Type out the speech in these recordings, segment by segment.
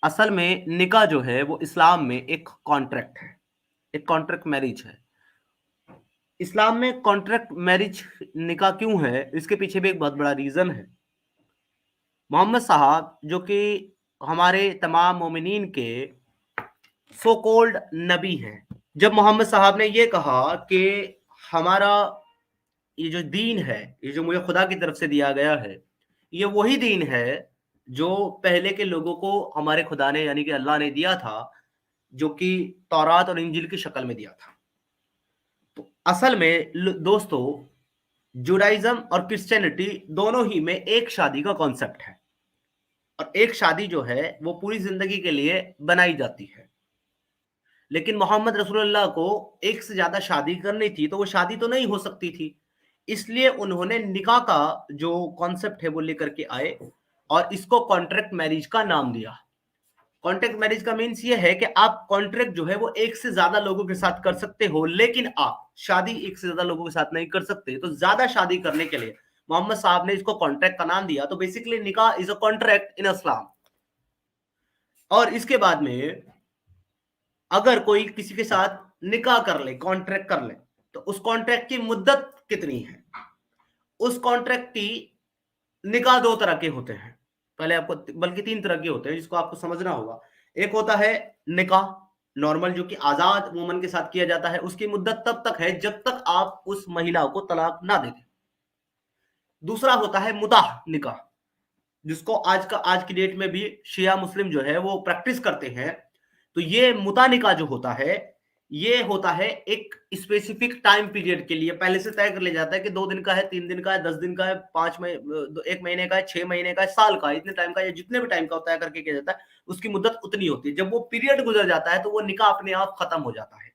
असल में निकाह जो है वो इस्लाम में एक कॉन्ट्रैक्ट है, एक कॉन्ट्रैक्ट मैरिज है। इस्लाम में कॉन्ट्रैक्ट मैरिज निकाह क्यों है, इसके पीछे भी एक बहुत बड़ा रीजन है। मोहम्मद साहब जो कि हमारे तमाम मोमिनीन के सो कॉल्ड नबी हैं, जब मोहम्मद साहब ने ये कहा कि हमारा ये जो दीन है, ये जो मुझे खुदा की तरफ से दिया गया है, ये वही दीन है जो पहले के लोगों को हमारे खुदा ने यानी कि अल्लाह ने दिया था, जो कि तौरात और इंजील की शक्ल में दिया था। तो असल में दोस्तों, जुडाइज्म और क्रिश्चियनिटी दोनों ही में एक शादी का कॉन्सेप्ट है, और एक शादी जो है वो पूरी जिंदगी के लिए बनाई जाती है। लेकिन मोहम्मद रसूलुल्लाह को एक से ज्यादा शादी करनी थी, तो वो शादी तो नहीं हो सकती थी, इसलिए उन्होंने निकाह का जो कॉन्सेप्ट है वो लेकर के आए और इसको कॉन्ट्रैक्ट मैरिज का नाम दिया। कॉन्ट्रैक्ट मैरिज का मीन्स ये है कि आप कॉन्ट्रैक्ट जो है वो एक से ज्यादा लोगों के साथ कर सकते हो, लेकिन आप शादी एक से ज्यादा लोगों के साथ नहीं कर सकते। तो ज्यादा शादी करने के लिए मोहम्मद साहब ने इसको कॉन्ट्रैक्ट का नाम दिया। तो बेसिकली निकाह इज अ कॉन्ट्रैक्ट इन इस्लाम। और इसके बाद में अगर कोई किसी के साथ निकाह कर ले, कॉन्ट्रैक्ट कर ले, तो उस कॉन्ट्रैक्ट की मुद्दत कितनी है। उस कॉन्ट्रैक्ट की निकाह दो तरह के होते हैं, पहले आपको, बल्कि तीन तरह के होते हैं जिसको आपको समझना होगा। एक होता है निकाह नॉर्मल, जो कि आजाद वुमन के साथ किया जाता है, उसकी मुद्दत तब तक है जब तक आप उस महिला को तलाक ना दे दें। दूसरा होता है मुताह निकाह, जिसको आज की डेट में भी शिया मुस्लिम जो है वो प्रैक्टिस करते हैं। तो ये मुता निकाह जो होता है, ये होता है एक स्पेसिफिक टाइम पीरियड के लिए पहले से तय कर लिया जाता है कि 2 दिन का है, 3 दिन का है, 10 दिन का है, 1 महीने का है, 6 महीने का है, साल का है, इतने टाइम का, या जितने भी टाइम का तय करके किया जाता है, उसकी मुद्दत उतनी होती है। जब वो पीरियड गुजर जाता है तो वो निकाह अपने आप खत्म हो जाता है।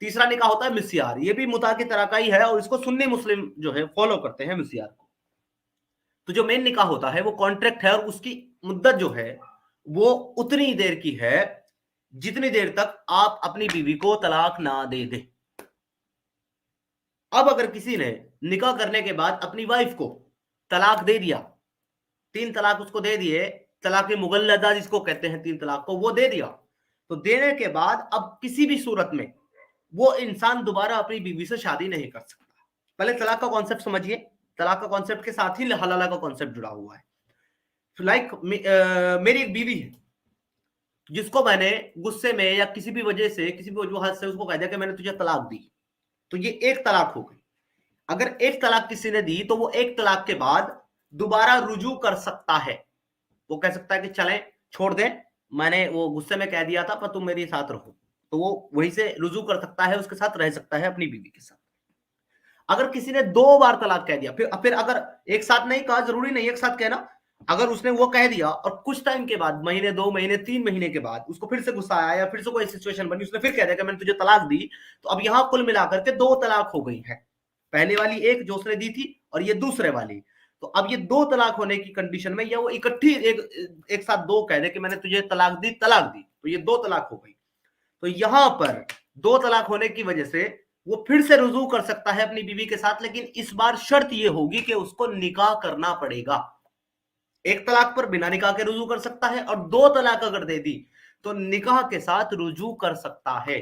तीसरा निकाह होता है मिस्यार, ये भी मुता की तरह का ही है और इसको सुन्नी मुस्लिम जो है फॉलो करते हैं मिस्यार को। तो जो मेन निकाह होता है वो कॉन्ट्रैक्ट है और उसकी मुद्दत जो है वो उतनी देर की है जितनी देर तक आप अपनी बीवी को तलाक ना दे दे। अब अगर किसी ने निकाह करने के बाद अपनी वाइफ को तलाक दे दिया, 3 तलाक उसको दे दिए, तलाक मुगल्लदा जिसको कहते हैं, 3 तलाक को वो दे दिया, तो देने के बाद अब किसी भी सूरत में वो इंसान दोबारा अपनी बीवी से शादी नहीं कर सकता। पहले तलाक का कॉन्सेप्ट समझिए, तलाक का कॉन्सेप्ट के साथ ही हलाला का कॉन्सेप्ट जुड़ा हुआ है। लाइक मेरी एक बीवी है जिसको मैंने गुस्से में या किसी भी वजह से, किसी भी वजूहत से उसको कह दिया कि मैंने तुझे तलाक दी, तो ये एक तलाक हो गई। अगर एक तलाक किसी ने दी तो वो एक तलाक के बाद दोबारा रुजू कर सकता है। वो कह सकता है कि चलें छोड़ दें, मैंने वो गुस्से में कह दिया था पर तुम मेरे साथ रहो, तो वो वहीं से रुजू कर सकता है, उसके साथ रह सकता है अपनी बीवी के साथ। अगर किसी ने 2 बार तलाक कह दिया, फिर अगर एक साथ नहीं कहा, जरूरी नहीं एक साथ कहना, अगर उसने वो कह दिया और कुछ टाइम के बाद, महीने, 2 महीने, 3 महीने के बाद उसको फिर से गुस्सा आया या फिर से कोई सिचुएशन बनी, उसने फिर कह दिया कि मैंने तुझे तलाक दी, तो अब यहां कुल मिलाकर के 2 तलाक हो गई है। पहले वाली एक जो उसने दी थी और ये दूसरे वाली। तो अब ये 2 तलाक होने की कंडीशन में, या वो इकट्ठी एक साथ 2 कह दे कि मैंने तुझे तलाक दी, तो ये 2 तलाक हो गई। तो यहां पर 2 तलाक होने की वजह से वो फिर से रुजू कर सकता है अपनी बीवी के साथ, लेकिन इस बार शर्त ये होगी कि उसको निकाह करना पड़ेगा। 1 तलाक पर बिना निकाह के रुजू कर सकता है, और 2 तलाक अगर दे दी तो निकाह के साथ रुजू कर सकता है।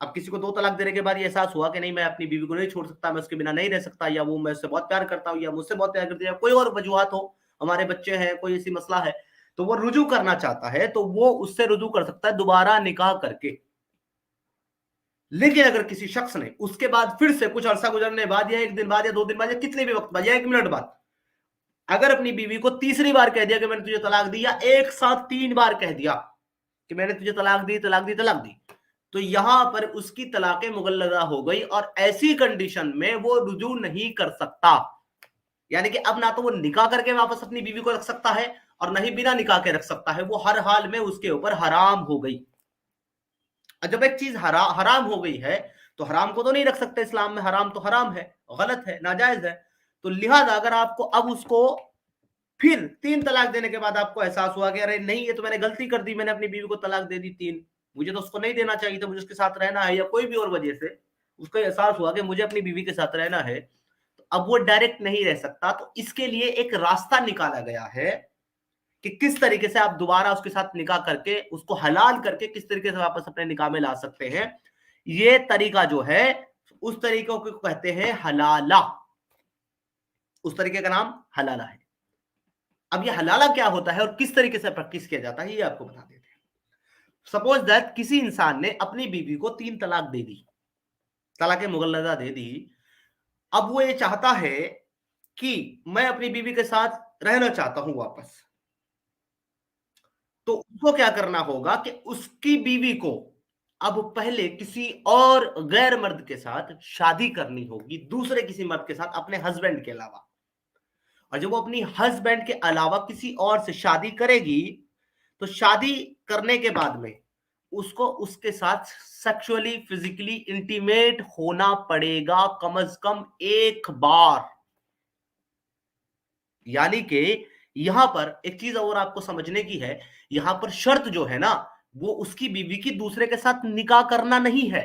अब किसी को 2 तलाक देने के बाद ये एहसास हुआ कि नहीं, मैं अपनी बीवी को नहीं छोड़ सकता, मैं उसके बिना नहीं रह सकता, या वो मैं उससे बहुत प्यार करता हूं, या मुझसे बहुत प्यार करती है, या कोई और वजूहत हो, हमारे बच्चे हैं, कोई ऐसी मसला है, तो वो रुजू करना चाहता है, तो वो उससे रुजू कर सकता है दोबारा निकाह करके। लेकिन अगर किसी शख्स ने उसके बाद फिर से कुछ अरसा गुजरने बाद, या 1 दिन बाद, या 2 दिन बाद, या कितने भी वक्त बाद, या 1 मिनट बाद, अगर अपनी बीवी को तीसरी बार कह दिया कि मैंने तुझे तलाक दी, या एक साथ 3 बार कह दिया कि मैंने तुझे तलाक दी, तलाक दी, तलाक दी, तो यहां पर उसकी तलाक मुगल्लदा हो गई, और ऐसी कंडीशन में वो रुजू नहीं कर सकता। यानी कि अब ना तो वो निकाह करके वापस अपनी बीवी को रख सकता है, और न ही बिना निकाह के रख सकता है, वो हर हाल में उसके ऊपर हराम हो गई। जब एक चीज हराम हो गई है तो हराम को तो नहीं रख सकते इस्लाम में, हराम तो हराम है, गलत है, नाजायज है। तो लिहाजा अगर आपको अब उसको फिर 3 तलाक देने के बाद आपको एहसास हुआ कि अरे नहीं, ये तो मैंने गलती कर दी, मैंने अपनी बीवी को तलाक दे दी 3, मुझे तो उसको नहीं देना चाहिए था, मुझे उसके साथ रहना है, या कोई भी और वजह से उसको एहसास हुआ कि मुझे अपनी बीवी के साथ रहना है, तो अब वो डायरेक्ट नहीं रह सकता। तो इसके लिए एक रास्ता निकाला गया है कि किस तरीके से आप दोबारा उसके साथ निकाह करके उसको हलाल करके किस तरीके से वापस अपने निकाह में ला सकते हैं। ये तरीका जो है उस तरीकों को कहते हैं हलाला, उस तरीके का नाम हलाला है। अब ये हलाला क्या होता है और किस तरीके से प्रैक्टिस किया जाता है ये आपको बता देते हैं। सपोज दैट किसी इंसान ने अपनी बीवी को 3 तलाक दे दी, तलाक मुगल्लदा दे दी। अब वो ये चाहता है कि मैं अपनी बीवी के साथ रहना चाहता हूं वापस, तो उसको क्या करना होगा कि उसकी बीवी को अब पहले किसी और गैर मर्द के साथ शादी करनी होगी, दूसरे किसी मर्द के साथ, अपने हस्बैंड के अलावा। और जब वो अपनी हस्बैंड के अलावा किसी और से शादी करेगी तो शादी करने के बाद में उसको उसके साथ सेक्सुअली फिजिकली इंटीमेट होना पड़ेगा कम से कम 1 बार। यानी कि यहां पर एक चीज और आपको समझने की है, यहां पर शर्त जो है ना वो उसकी बीवी की दूसरे के साथ निकाह करना नहीं है,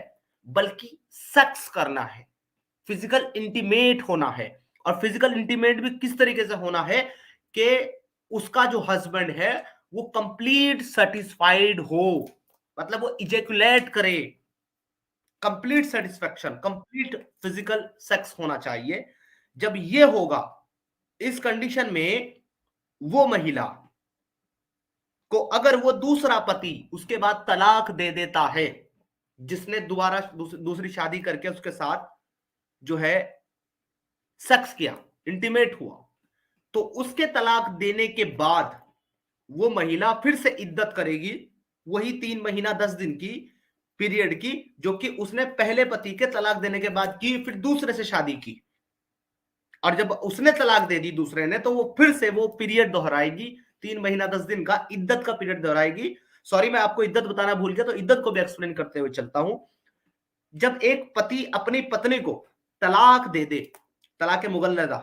बल्कि सेक्स करना है, फिजिकल इंटीमेट होना है। और फिजिकल इंटीमेट भी किस तरीके से होना है कि उसका जो हस्बैंड है वो कंप्लीट सेटिस्फाइड हो, मतलब वो इजेकुलेट करे, complete satisfaction, complete physical sex होना चाहिए। जब ये होगा, इस कंडीशन में वो महिला को अगर वो दूसरा पति उसके बाद तलाक दे देता है, जिसने दोबारा दूसरी शादी करके उसके साथ जो है सेक्स किया, इंटीमेट हुआ, तो उसके तलाक देने के बाद वो महिला फिर से इद्दत करेगी, वही 3 महीना 10 दिन की पीरियड की, जो कि उसने पहले पति के तलाक देने के बाद की, फिर दूसरे से शादी की। और जब उसने तलाक दे दी दूसरे ने, तो वो फिर से वो पीरियड दोहराएगी, 3 महीना 10 दिन का इद्दत का पीरियड दोहराएगी। सॉरी, मैं आपको इद्दत बताना भूल गया, तो इद्दत को भी एक्सप्लेन करते हुए चलता हूं। जब एक पति अपनी पत्नी को तलाक दे दे, तलाक मुगल्लदा,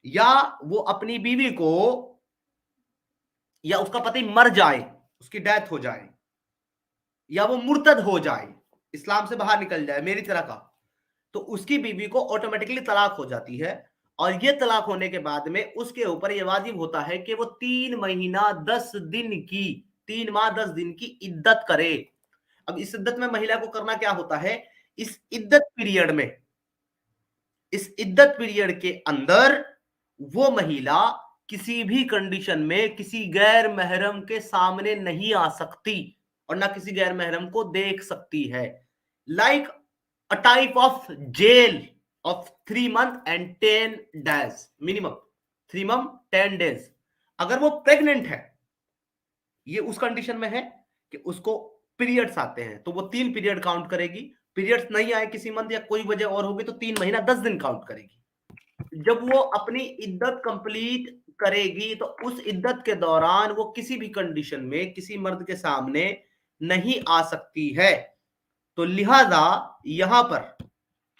या वो अपनी बीवी को, या उसका पति मर जाए, उसकी डेथ हो जाए, या वो मुर्तद हो जाए, इस्लाम से बाहर निकल जाए मेरी तरह का, तो उसकी बीवी को ऑटोमेटिकली तलाक हो जाती है। और ये तलाक होने के बाद में उसके ऊपर ये वाजिब होता है कि वो 3 महीना 10 दिन की, 3 माह 10 दिन की इद्दत करे। अब इस इद्दत में महिला को करना क्या होता है, इस इद्दत पीरियड में, इस इद्दत पीरियड के अंदर वो महिला किसी भी कंडीशन में किसी गैर महरम के सामने नहीं आ सकती और ना किसी गैर महरम को देख सकती है। Like a type of jail of 3 months and 10 days minimum, 3 months 10 days। अगर वो प्रेग्नेंट है, ये उस कंडीशन में है कि उसको पीरियड्स आते हैं, तो वो 3 पीरियड काउंट करेगी। पीरियड्स नहीं आए किसी मंथ या कोई वजह और होगी तो 3 महीना 10 दिन काउंट करेगी। जब वो अपनी इद्दत कंप्लीट करेगी तो उस इद्दत के दौरान वो किसी भी कंडीशन में किसी मर्द के सामने नहीं आ सकती है। तो लिहाजा यहां पर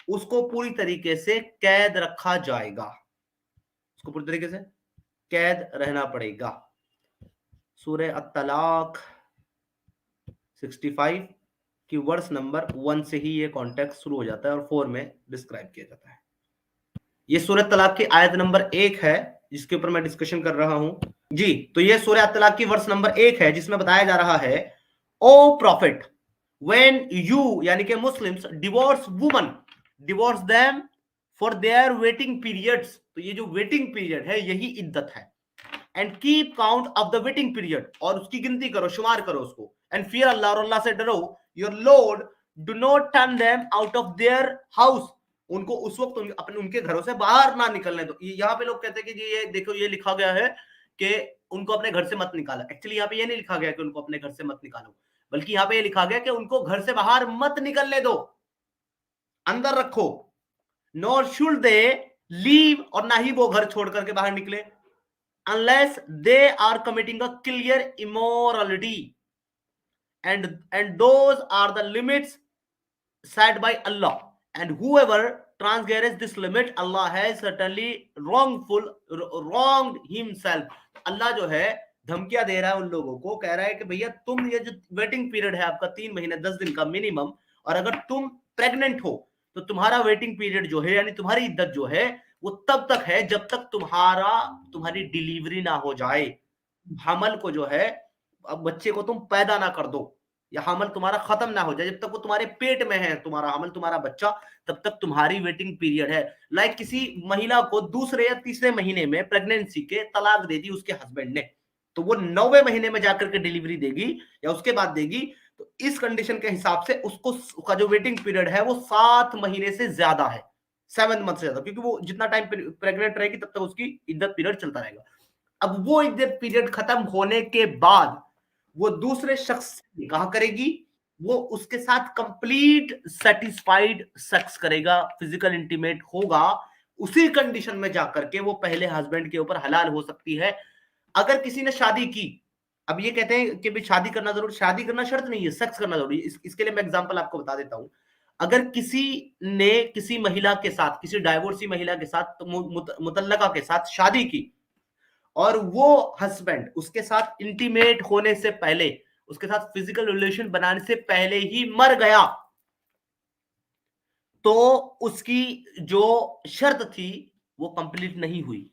उसको पूरी तरीके से कैद रखा जाएगा, उसको पूरी तरीके से कैद रहना पड़ेगा। सूरह अत-तलाक 65 की वर्स नंबर 1 से ही ये कॉन्टेक्स्ट शुरू हो जाता है और 4 में डिस्क्राइब किया जाता है। ये सूरह तलाक की आयत नंबर 1 है जिसके ऊपर मैं डिस्कशन कर रहा हूं जी। तो ये सूरह तलाक की वर्स नंबर 1 है जिसमें बताया जा रहा है, ओ प्रॉफिट, व्हेन यू यानी कि Muslims divorce woman, divorce them for their waiting periods, तो ये जो वेटिंग पीरियड है यही इद्दत है। And keep count of the waiting period, और उसकी गिनती करो, शुमार करो उसको। एंड फियर अल्लाह, और अल्लाह से डरो। Your Lord do not turn them out of their house, उनको उस वक्त अपने उनके घरों से बाहर ना निकलने दो। यहाँ पे लोग कहते हैं कि जी ये देखो ये लिखा गया है कि उनको अपने घर से मत निकालो। एक्चुअली यहाँ पे ये नहीं लिखा गया कि उनको अपने घर से मत निकालो, बल्कि यहाँ पे ये लिखा गया कि उनको घर से बाहर मत निकलने दो, अंदर रखो। नॉर शुड दे लीव, और ना ही वो घर छोड़ करके बाहर निकले, unless they are committing a clear immorality, and those are the limits set by Allah, and whoever transgresses this limit, Allah has certainly wronged himself। अल्लाह जो है धमकियां दे रहा है उन लोगों को, कह रहा है कि भैया तुम ये जो वेटिंग पीरियड है आपका 3 महीने 10 दिन का मिनिमम, और अगर तुम प्रेग्नेंट हो तो तुम्हारा वेटिंग पीरियड जो है यानी तुम्हारी इद्दत जो है वो तब तक है जब तक तुम्हारी डिलीवरी ना हो जाए। हमल को जो है, अब बच्चे को तुम पैदा ना कर दो, या हमल तुम्हारा खत्म ना हो जाए, जब तक वो तुम्हारे पेट में है तुम्हारा हमल, तुम्हारा बच्चा, तब तक तुम्हारी वेटिंग पीरियड है। लाइक किसी महिला को दूसरे या तीसरे महीने में प्रेगनेंसी के तलाक दे दी उसके हस्बैंड ने, तो वो 9वें महीने में जाकर के डिलीवरी देगी या उसके बाद देगी, तो इस कंडीशन के हिसाब से उसको उसका जो वेटिंग पीरियड है वो 7 महीने से ज्यादा है, 7 मंथ से ज्यादा, क्योंकि वो जितना टाइम प्रेग्नेंट रहेगी तब तक उसकी इद्दत पीरियड चलता रहेगा। अब वो इद्दत पीरियड खत्म होने के बाद वो दूसरे शख्स से निकाह करेगी, वो उसके साथ कंप्लीट सेटिस्फाइड सेक्स करेगा, फिजिकल इंटीमेट होगा, उसी कंडीशन में जाकर के वो पहले हस्बैंड के ऊपर हलाल हो सकती है। अगर किसी ने शादी की, अब ये कहते हैं कि भी शादी करना जरूरी, शादी करना शर्त नहीं है, सेक्स करना जरूरी है। इसके लिए मैं एग्जांपल आपको बता देता हूं। अगर किसी ने किसी महिला के साथ, किसी डाइवोर्सी महिला के साथ, मुतल्लका के साथ शादी की, और वो हस्बैंड उसके साथ इंटीमेट होने से पहले, उसके साथ फिजिकल रिलेशन बनाने से पहले ही मर गया, तो उसकी जो शर्त थी वो कंप्लीट नहीं हुई,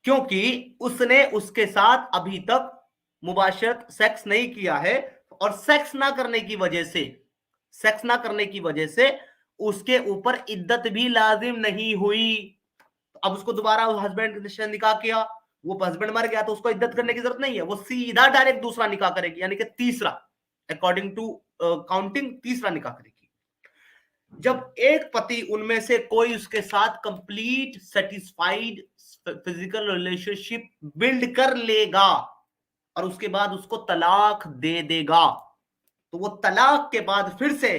क्योंकि उसने उसके साथ अभी तक मुबाशरत सेक्स नहीं किया है, और सेक्स ना करने की वजह से उसके ऊपर इद्दत भी लाजिम नहीं हुई। अब उसको दोबारा हस्बैंड से निकाह किया, वो हस्बैंड मर गया, तो उसको इद्दत करने की जरूरत नहीं है, वो सीधा डायरेक्ट दूसरा निकाह करेगी, यानी कि तीसरा, अकॉर्डिंग टू काउंटिंग तीसरा निकाह करेगी। जब एक पति उनमें से कोई उसके साथ complete satisfied physical relationship build कर लेगा और उसके बाद उसको तलाक दे देगा, तो वो तलाक के बाद फिर से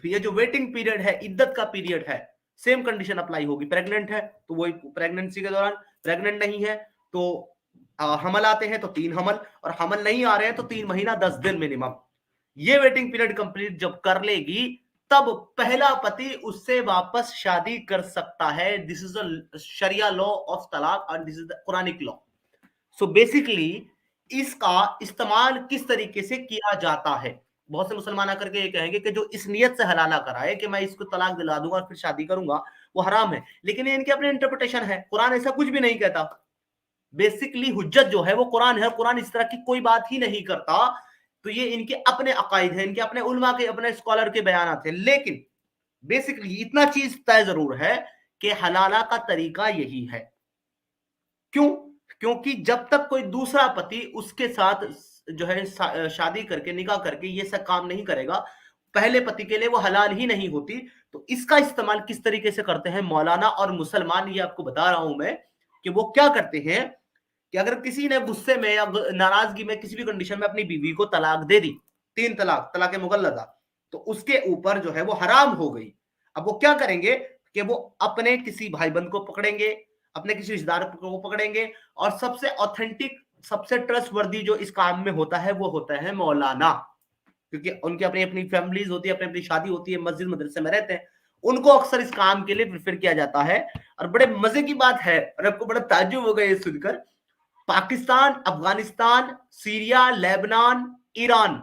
ये जो वेटिंग पीरियड है, इद्दत का पीरियड है, सेम कंडीशन अप्लाई होगी। प्रेग्नेंट है तो वही प्रेगनेंसी के दौरान, प्रेग्नेंट नहीं है तो हमल आते हैं तो 3 हमल, और हमल नहीं आ रहे हैं तो 3 महीना 10 दिन मिनिमम। ये वेटिंग पीरियड कंप्लीट जब कर लेगी, तब पहला पति उससे वापस शादी कर सकता है। This is the sharia law of talaq और this is the Quranic law. So basically इसका इस्तेमाल किस तरीके से किया जाता है, बहुत से मुसलमान आकर के ये कहेंगे कि जो इस नियत से हलाला कराए कि मैं इसको तलाक दिला दूंगा और फिर शादी करूंगा, वो हराम है, लेकिन ये इनके अपने इंटरप्रिटेशन है, कुरान ऐसा कुछ भी नहीं कहता। बेसिकली हुज्जत जो है वो कुरान है, कुरान इस तरह की कोई बात ही नहीं करता। तो ये इनके अपने अकायद है, इनके अपने उलमा के, अपने स्कॉलर के बयान थे, लेकिन बेसिकली इतना चीज तय जरूर है कि हलाला का तरीका यही है। क्यों? क्योंकि जब तक कोई दूसरा पति उसके साथ जो है शादी करके, निकाह करके ये सब काम नहीं करेगा, पहले पति के लिए वो हलाल ही नहीं होती। तो इसका इस्तेमाल किस तरीके से करते हैं मौलाना और मुसलमान, ये आपको बता रहा हूं मैं कि वो क्या करते हैं कि अगर किसी ने गुस्से में या नाराजगी में किसी भी कंडीशन में अपनी बीवी को तलाक दे दी, 3 तलाक, तलाक मुगल्लदा, तो उसके ऊपर जो है वो हराम हो गई। अब वो क्या करेंगे कि वो अपने किसी भाई बंद को पकड़ेंगे, अपने किसी रिश्तेदार को पकड़ेंगे, और सबसे ऑथेंटिक, सबसे ट्रस्टवर्दी जो इस काम में होता है वो होता है मौलाना, क्योंकि उनकी अपनी अपनी फैमिलीज होती है, अपनी अपनी शादी होती है, मस्जिद मदरसे में रहते हैं, उनको अक्सर इस काम के लिए प्रेफर किया जाता है। और बड़े मजे की बात है, और आपको बड़ा ताज्जुब होगा ये सुनकर, Pakistan, Afghanistan, Syria, Lebanon, Iran,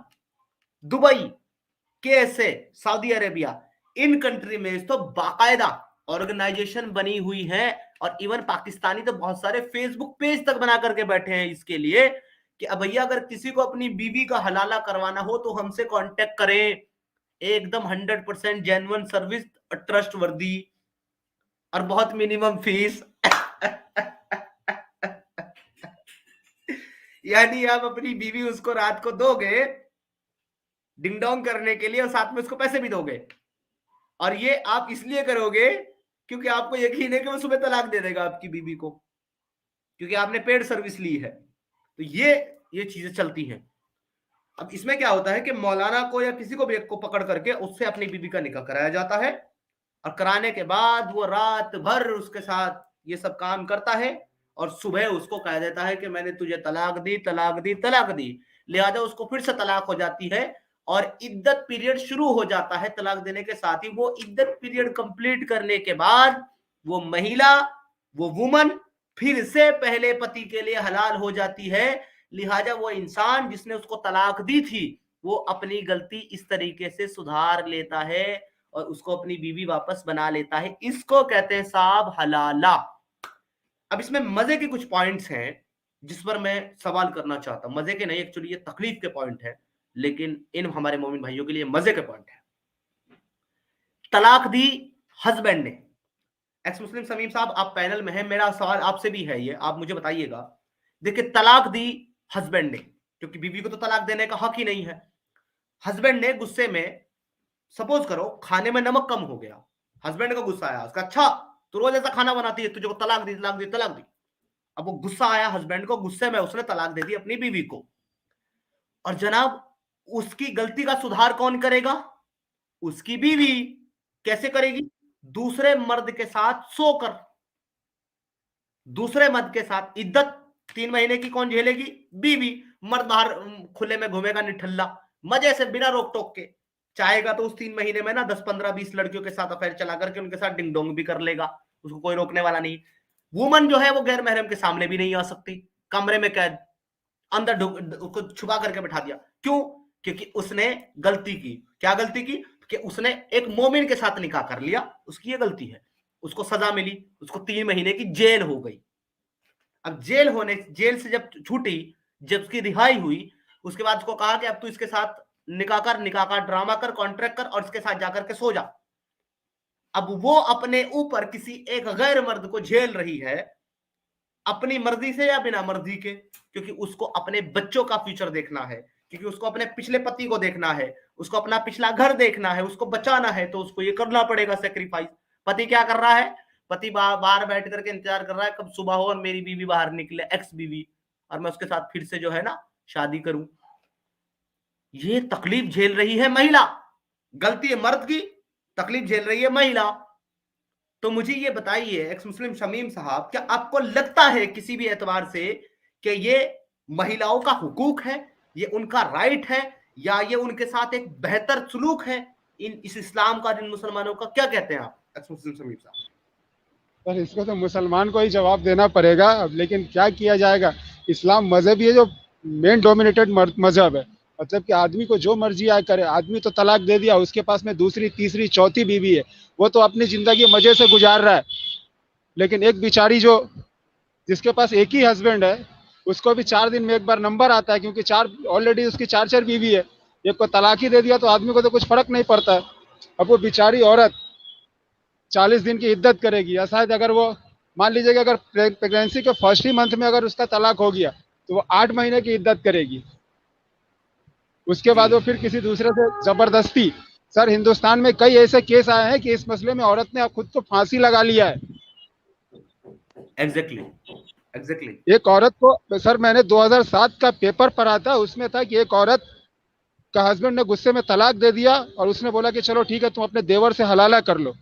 Dubai, कैसे, सऊदी अरेबिया, इन कंट्री में तो बाकायदा ऑर्गेनाइजेशन बनी हुई है, और इवन पाकिस्तानी तो बहुत सारे फेसबुक पेज तक बना करके बैठे हैं इसके लिए कि अब भैया अगर किसी को अपनी बीवी का हलाला करवाना हो तो हमसे कांटेक्ट करें, एकदम 100% जेन्युइन सर्विस, ट्रस्ट वर्दी, और बहुत मिनिमम फीस। यानी आप अपनी बीवी उसको रात को दोगे डिंग डोंग करने के लिए, और साथ में उसको पैसे भी दोगे, और ये आप इसलिए करोगे क्योंकि आपको यकीन है कि वो सुबह तलाक दे देगा आपकी बीवी को, क्योंकि आपने पेड सर्विस ली है। तो ये चीजें चलती हैं। अब इसमें क्या होता है कि मौलाना को या किसी को भी एक को पकड़ करके उससे अपनी बीवी का निकाह कराया जाता है, और कराने के बाद वो रात भर उसके साथ ये सब काम करता है, और सुबह उसको कह देता है कि मैंने तुझे तलाक दी, तलाक दी, तलाक दी। लिहाजा उसको फिर से तलाक हो जाती है, और इद्दत पीरियड शुरू हो जाता है तलाक देने के साथ ही। वो इद्दत पीरियड कंप्लीट करने के बाद वो महिला, वो वुमन फिर से पहले पति के लिए हलाल हो जाती है। लिहाजा वो इंसान जिसने उसको तलाक दी थी, वो अपनी गलती इस तरीके से सुधार लेता है और उसको अपनी बीवी वापस बना लेता है। इसको कहते हैं साहब हलाला। अब इसमें मजे के कुछ पॉइंट्स हैं जिस पर मैं सवाल करना चाहता हूं, मजे के नहीं, एक्चुअली ये तकलीफ के पॉइंट है, लेकिन इन हमारे मोमिन भाइयों के लिए मजे के पॉइंट है। तलाक दी हस्बैंड ने। एक्स मुस्लिम समीम साहब, आप पैनल में हैं, मेरा सवाल आपसे भी है, ये आप मुझे बताइएगा। देखिए, तलाक दी हस्बैंड ने, क्योंकि बीवी को तो तलाक देने का हक ही नहीं है। हस्बैंड ने गुस्से में, सपोज करो खाने में नमक कम हो गया, हस्बैंड को गुस्सा आया, उसका अच्छा तू रोज ऐसा खाना बनाती है, तुझे को तलाक दी तलाक दी तलाक दी। अब वो गुस्सा आया हस्बैंड को, गुस्से में उसने तलाक दे दी अपनी बीवी को। और जनाब, उसकी गलती का सुधार कौन करेगा? उसकी बीवी। कैसे करेगी? दूसरे मर्द के साथ सोकर, दूसरे मर्द के साथ इद्दत 3 महीने की कौन झेलेगी? बीवी। मर्द बाहर खुले में घूमेगा निठल्ला, मजे से बिना रोक टोक के। चाहेगा तो उस 3 महीने में ना 10 15 20 लड़कियों के साथ अफेयर चला करके उनके साथ डिंग डोंग भी कर लेगा, उसको कोई रोकने वाला नहीं। वुमन जो है वो गैर महरम के सामने भी नहीं आ सकती, कमरे में कैद, अंदर उसको छुपा करके बैठा दिया। क्यों? क्योंकि उसने गलती की। क्या गलती की? कि उसने एक मोमिन के साथ निकाह कर लिया, उसकी ये गलती है। उसको सजा मिली, उसको 3 महीने की जेल हो गई। अब जेल से जब छूटी, जब उसकी रिहाई हुई, उसके बाद उसको कहा कि अब तू इसके साथ निकाह कर, निकाह का ड्रामा कर, कॉन्ट्रैक्ट कर और इसके साथ जाकर के सो जा। अब वो अपने ऊपर किसी एक गैर मर्द को झेल रही है, अपनी मर्जी से या बिना मर्जी के, क्योंकि उसको अपने बच्चों का फ्यूचर देखना है, क्योंकि उसको अपने पिछले पति को देखना है, उसको अपना पिछला घर देखना है, उसको बचाना है, तो उसको ये करना पड़ेगा सेक्रीफाइस। पति क्या कर रहा है? पति बाहर बैठ करके इंतजार कर रहा है कब सुबह हो और मेरी बीवी बाहर निकले, एक्स बीवी, और मैं उसके साथ फिर से जो है ना शादी करूं। ये तकलीफ झेल रही है महिला, गलती है मर्द की, तकलीफ झेल रही है महिला। तो मुझे ये बताइए एक्स मुस्लिम शमीम साहब, क्या आपको लगता है किसी भी एतबार से कि ये महिलाओं का हुकूक है, ये उनका राइट है, या ये उनके साथ एक बेहतर सलूक है इस इस्लाम का, जिन मुसलमानों का? क्या कहते हैं आप एक्स मुस्लिम शमीम साहब? सर इसको तो मुसलमान को ही जवाब देना पड़ेगा अब, लेकिन क्या किया जाएगा। इस्लाम मजहब ही है जो मेन डोमिनेटेड मजहब है। मतलब कि आदमी को जो मर्जी आए करे। आदमी तो तलाक दे दिया, उसके पास में दूसरी तीसरी चौथी बीवी है, वो तो अपनी जिंदगी मजे से गुजार रहा है। लेकिन एक बिचारी जो जिसके पास एक ही हस्बैंड है, उसको भी 4 दिन में एक बार नंबर आता है, क्योंकि चार ऑलरेडी उसकी चार चार बीवी है। एक को तलाक ही दे दिया तो आदमी को तो कुछ फर्क नहीं पड़ता है। अब वो बिचारी औरत 40 दिन की इद्दत करेगी, या शायद अगर वो मान लीजिए कि अगर प्रेगनेंसी के फर्स्ट ही मंथ में अगर उसका तलाक हो गया तो वो 8 महीने की इद्दत करेगी। उसके जी, बाद वो फिर किसी दूसरे से जबरदस्ती। सर हिंदुस्तान में कई ऐसे केस आए हैं कि इस मसले में औरत ने खुद को फांसी लगा लिया है। Exactly, exactly. एक औरत को, सर मैंने 2007 का पेपर पढ़ा था, उसमें था कि एक औरत का हस्बैंड ने गुस्से में तलाक दे दिया और उसने बोला कि चलो ठीक है तुम अपने देवर से हलाला कर लो।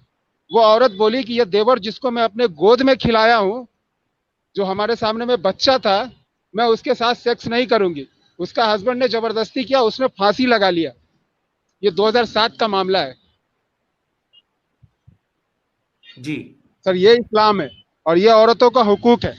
वो औरत बोली कि ये देवर जिसको मैं अपने गोद में खिलाया हूँ, जो हमारे सामने में बच्चा था, मैं उसके साथ सेक्स नहीं करूंगी। उसका हस्बैंड ने जबरदस्ती किया, उसने फांसी लगा लिया। ये 2007 का मामला है। जी, सर ये इस्लाम है और ये औरतों का हुकूक है।